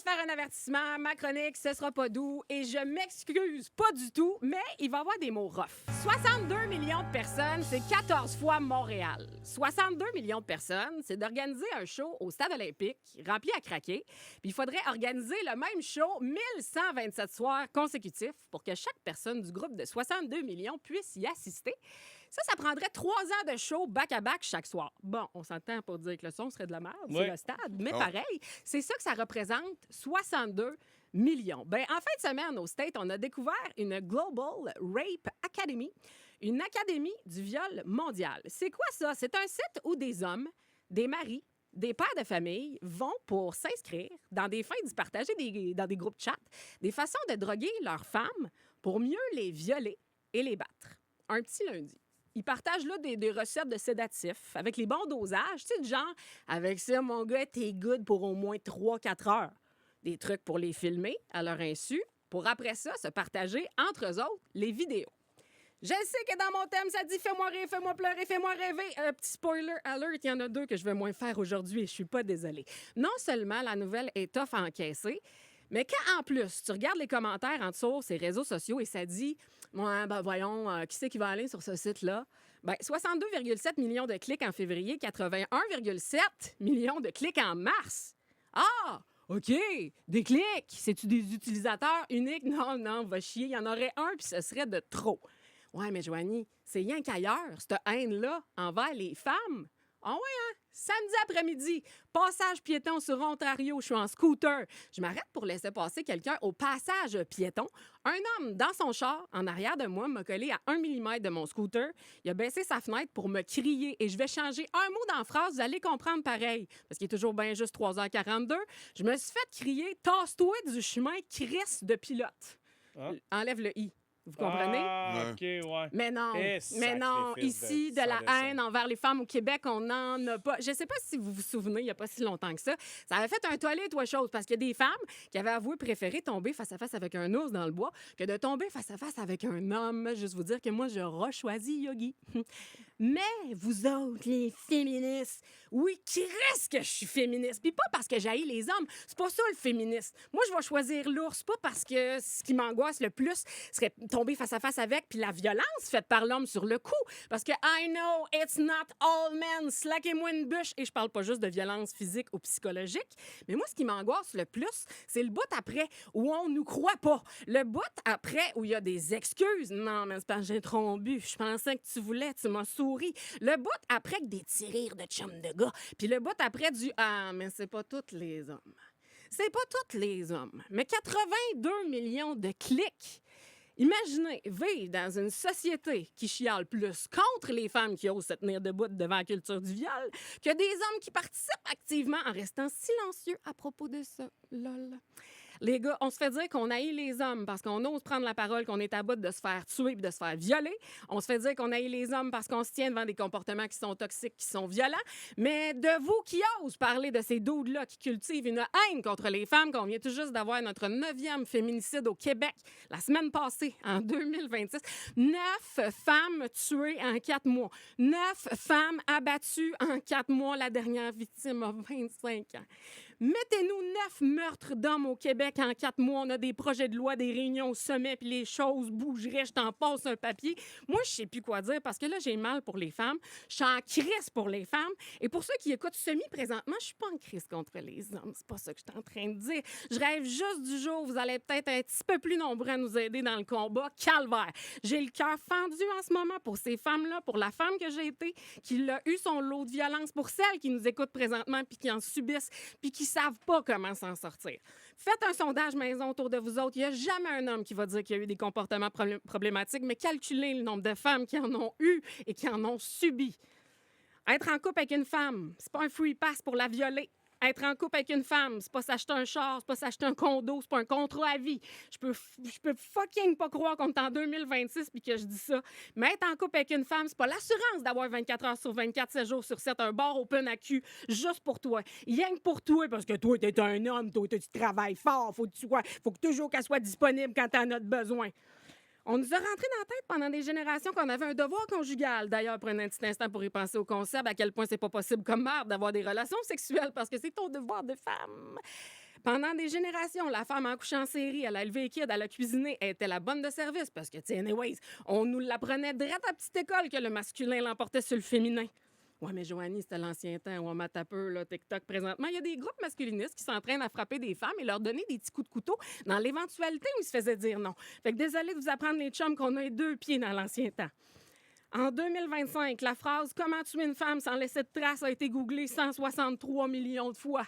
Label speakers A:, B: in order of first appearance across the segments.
A: juste faire un avertissement. Ma chronique, ce sera pas doux et je m'excuse pas du tout, mais il va y avoir des mots rough. 62 millions de personnes, c'est 14 fois Montréal. 62 millions de personnes, c'est d'organiser un show au Stade olympique, rempli à craquer. Puis il faudrait organiser le même show 1127 soirs consécutifs pour que chaque personne du groupe de 62 millions puisse y assister. Ça prendrait 3 ans de show back-à-back chaque soir. Bon, on s'entend pour dire que le son serait de la merde, c'est le stade, mais pareil, c'est ça que ça représente, 62 millions. Ben, en fin de semaine, au States, on a découvert une Global Rape Academy, une académie du viol mondial. C'est quoi ça? C'est un site où des hommes, des maris, des pères de famille vont pour s'inscrire dans des fins d'y partager dans des groupes chat, des façons de droguer leurs femmes pour mieux les violer et les battre. Un petit lundi. Ils partagent là des recettes de sédatifs avec les bons dosages. Tu sais, du genre, avec ça, mon gars, t'es good pour au moins 3-4 heures. Des trucs pour les filmer à leur insu, pour après ça se partager entre eux autres les vidéos. Je sais que dans mon thème, ça dit « Fais-moi rire, fais-moi pleurer, fais-moi rêver ». Petit spoiler alert, il y en a 2 que je vais moins faire aujourd'hui et je suis pas désolée. Non seulement la nouvelle est tough à encaisser, mais quand, en plus, tu regardes les commentaires en dessous ces réseaux sociaux et ça dit « Ouais, ben voyons, qui c'est qui va aller sur ce site-là? » Ben 62,7 millions de clics en février, 81,7 millions de clics en mars. Ah! OK, des clics. C'est-tu des utilisateurs uniques? Non, va chier. Il y en aurait un, puis ce serait de trop. Ouais, mais Joanie, c'est rien qu'ailleurs, cette haine-là envers les femmes. Ah ouais, hein? Samedi après-midi, passage piéton sur Ontario, je suis en scooter. Je m'arrête pour laisser passer quelqu'un au passage piéton. Un homme dans son char, en arrière de moi, m'a collé à 1 mm de mon scooter. Il a baissé sa fenêtre pour me crier et je vais changer un mot dans la phrase, vous allez comprendre pareil. Parce qu'il est toujours bien juste 3h42. Je me suis fait crier « Tasse-toi du chemin, Chris de pilote.
B: Hein?
A: Enlève le « i ». Vous comprenez?
B: Ah, OK, ouais.
A: Mais non, ici, de la haine envers les femmes au Québec, on n'en a pas. Je sais pas si vous vous souvenez, il n'y a pas si longtemps que ça, ça avait fait un tollé, toi, chose, parce qu'il y a des femmes qui avaient avoué préférer tomber face à face avec un ours dans le bois que de tomber face à face avec un homme. Juste vous dire que moi, j'aurais choisi Yogi. Mais vous autres, les féministes, oui, qui reste que je suis féministe, puis pas parce que j'haïs les hommes, c'est pas ça le féministe. Moi, je vais choisir l'ours, pas parce que ce qui m'angoisse le plus serait tomber face à face avec, puis la violence faite par l'homme sur le coup, parce que I know it's not all men, slackez-moi une bûche, et je parle pas juste de violence physique ou psychologique, mais moi, ce qui m'angoisse le plus, c'est le bout après où on nous croit pas, le bout après où il y a des excuses. Non, mais c'est parce que j'ai trop bu, je pensais que tu voulais, tu m'as souri. Le bout après que des tirires de chum de gars. Puis le bout après du « Ah, mais c'est pas tous les hommes. » C'est pas tous les hommes. Mais 82 millions de clics. Imaginez vivre dans une société qui chiale plus contre les femmes qui osent se tenir debout devant la culture du viol que des hommes qui participent activement en restant silencieux à propos de ça. Lol. Les gars, on se fait dire qu'on haït les hommes parce qu'on ose prendre la parole, qu'on est à bout de se faire tuer et de se faire violer. On se fait dire qu'on haït les hommes parce qu'on se tient devant des comportements qui sont toxiques, qui sont violents. Mais de vous qui osent parler de ces doudes-là qui cultivent une haine contre les femmes, qu'on vient tout juste d'avoir notre 9e féminicide au Québec la semaine passée, en 2026. 9 femmes tuées en 4 mois. 9 femmes abattues en 4 mois. La dernière victime a 25 ans. Mettez-nous 9 meurtres d'hommes au Québec en 4 mois. On a des projets de loi, des réunions au sommet, puis les choses bougeraient. Je t'en passe un papier. Moi, je sais plus quoi dire parce que là, j'ai mal pour les femmes. Je suis en crise pour les femmes. Et pour ceux qui écoutent semi présentement, je suis pas en crise contre les hommes. C'est pas ça que je suis en train de dire. Je rêve juste du jour où vous allez peut-être un petit peu plus nombreux à nous aider dans le combat. Calvaire. J'ai le cœur fendu en ce moment pour ces femmes-là, pour la femme que j'ai été, qui a eu son lot de violence, pour celles qui nous écoutent présentement puis qui en subissent, puis qui savent pas comment s'en sortir. Faites un sondage maison autour de vous autres. Il n'y a jamais un homme qui va dire qu'il y a eu des comportements problématiques, mais calculez le nombre de femmes qui en ont eu et qui en ont subi. Être en couple avec une femme, c'est pas un free pass pour la violer. Être en couple avec une femme, c'est pas s'acheter un char, c'est pas s'acheter un condo, c'est pas un contrat à vie. Je peux fucking pas croire qu'on est en 2026 puis que je dis ça. Mais être en couple avec une femme, c'est pas l'assurance d'avoir 24 heures sur 24, 7 jours sur 7, un bar open à cul, juste pour toi. Rien que pour toi, parce que toi, t'es un homme, toi, tu travailles fort, faut que toujours qu'elle soit disponible quand t'en as besoin. On nous a rentré dans la tête pendant des générations qu'on avait un devoir conjugal. D'ailleurs, prenez un petit instant pour y penser au concept, à quel point c'est pas possible comme mère d'avoir des relations sexuelles parce que c'est ton devoir de femme. Pendant des générations, la femme a accouché en série, elle a élevé les kids, elle a cuisiné, elle était la bonne de service parce que, tu sais, anyways, on nous l'apprenait direct à petite école que le masculin l'emportait sur le féminin. Ouais, mais Joanie, c'était l'ancien temps. Ouais, mais t'as peu, là, TikTok, présentement. Il y a des groupes masculinistes qui s'entraînent à frapper des femmes et leur donner des petits coups de couteau dans l'éventualité où ils se faisaient dire non. Fait que désolé de vous apprendre, les chums, qu'on a les deux pieds dans l'ancien temps. En 2025, la phrase « Comment tuer une femme sans laisser de traces » a été googlée 163 millions de fois.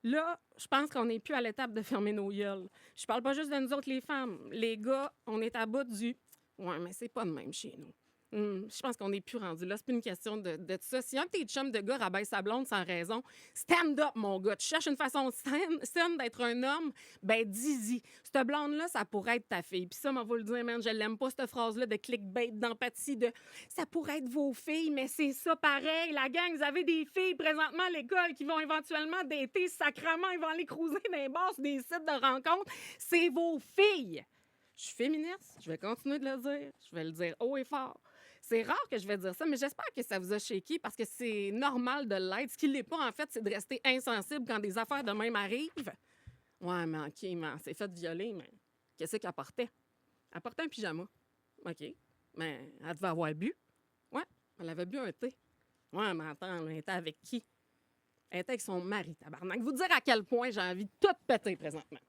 A: Là, je pense qu'on n'est plus à l'étape de fermer nos gueules. Je parle pas juste de nous autres, les femmes. Les gars, on est à bout du « Ouais, mais c'est pas de même chez nous. » Je pense qu'on n'est plus rendu là. C'est plus une question de ça. Si un de tes chums de gars rabaisse sa blonde sans raison, stand up, mon gars. Tu cherches une façon saine d'être un homme, ben dis-y. Cette blonde-là, ça pourrait être ta fille. Puis ça, moi, vous le dire, man, je l'aime pas, cette phrase-là de clickbait, d'empathie, de ça pourrait être vos filles, mais c'est ça pareil. La gang, vous avez des filles présentement à l'école qui vont éventuellement dater sacrement, ils vont aller cruiser dans les bars, sur des sites de rencontres. C'est vos filles. Je suis féministe, je vais continuer de le dire. Je vais le dire haut et fort. C'est rare que je vais dire ça, mais j'espère que ça vous a shaké parce que c'est normal de l'être. Ce qui l'est pas, en fait, c'est de rester insensible quand des affaires de même arrivent. Ouais, mais OK, mais elle s'est faite violer, mais qu'est-ce qu'elle portait? Elle portait un pyjama. OK. Mais elle devait avoir bu. Ouais, elle avait bu un thé. Ouais, mais attends, elle était avec qui? Elle était avec son mari, tabarnak. Vous dire à quel point j'ai envie de tout péter présentement.